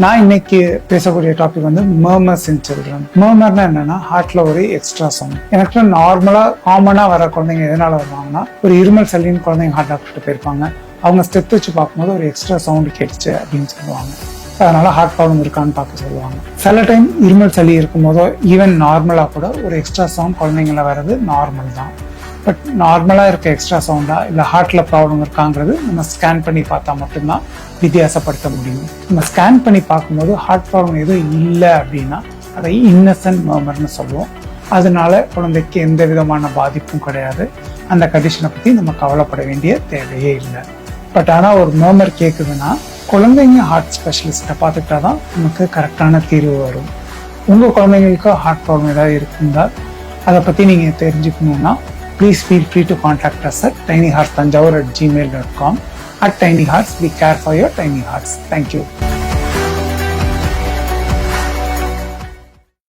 நான் இன்னைக்கு பேசக்கூடிய டாபிக் வந்து மர்மர்ஸ் இன் சில்ட்ரன். மர்மர்னா என்னன்னா ஹார்ட்ல ஒரு எக்ஸ்ட்ரா சவுண்ட். எனக்கு நார்மலா காமனா வர குழந்தைங்க எதனால வருவாங்கன்னா, ஒரு இருமல் சளின்னு குழந்தைங்க ஹார்ட் டாக்டர் போயிருப்பாங்க. அவங்க ஸ்டெப் வச்சு பார்க்கும்போது ஒரு எக்ஸ்ட்ரா சவுண்ட் கேட்டுச்சு அப்படின்னு சொல்லுவாங்க. அதனால ஹார்ட் ப்ராப்ளம் இருக்கான்னு பார்க்க சொல்லுவாங்க. சில டைம் இருமல் சளி இருக்கும் போதோ ஈவன் நார்மலா கூட ஒரு எக்ஸ்ட்ரா சவுண்ட் குழந்தைங்கள வர்றது நார்மல் தான். பட் நார்மலாக இருக்க எக்ஸ்ட்ரா சவுண்டா இல்லை ஹார்ட்ல ப்ராப்ளம் இருக்காங்கிறது நம்ம ஸ்கேன் பண்ணி பார்த்தா மட்டும்தான் வித்தியாசப்படுத்த முடியும். நம்ம ஸ்கேன் பண்ணி பார்க்கும்போது ஹார்ட் ப்ராப்ளம் எதுவும் இல்லை அப்படின்னா அதை இன்னசென்ட் மர்மர்னு சொல்லுவோம். அதனால குழந்தைக்கு எந்த விதமான பாதிப்பும் கிடையாது. அந்த கண்டிஷனை பற்றி நம்ம கவலைப்பட வேண்டிய தேவையே இல்லை. பட் ஆனால் ஒரு மர்மர் கேட்குதுன்னா குழந்தைங்க ஹார்ட் ஸ்பெஷலிஸ்ட்டை பார்த்துக்கிட்டா தான் நமக்கு கரெக்டான தீர்வு வரும். உங்கள் குழந்தைங்களுக்கு ஹார்ட் ப்ராப்ளம் ஏதாவது இருந்தால் அதை பற்றி நீங்கள் தெரிஞ்சுக்கணுன்னா please feel free to contact us at tinyheartstanjavur@gmail.com. At Tiny Hearts, we care for your tiny hearts. Thank you.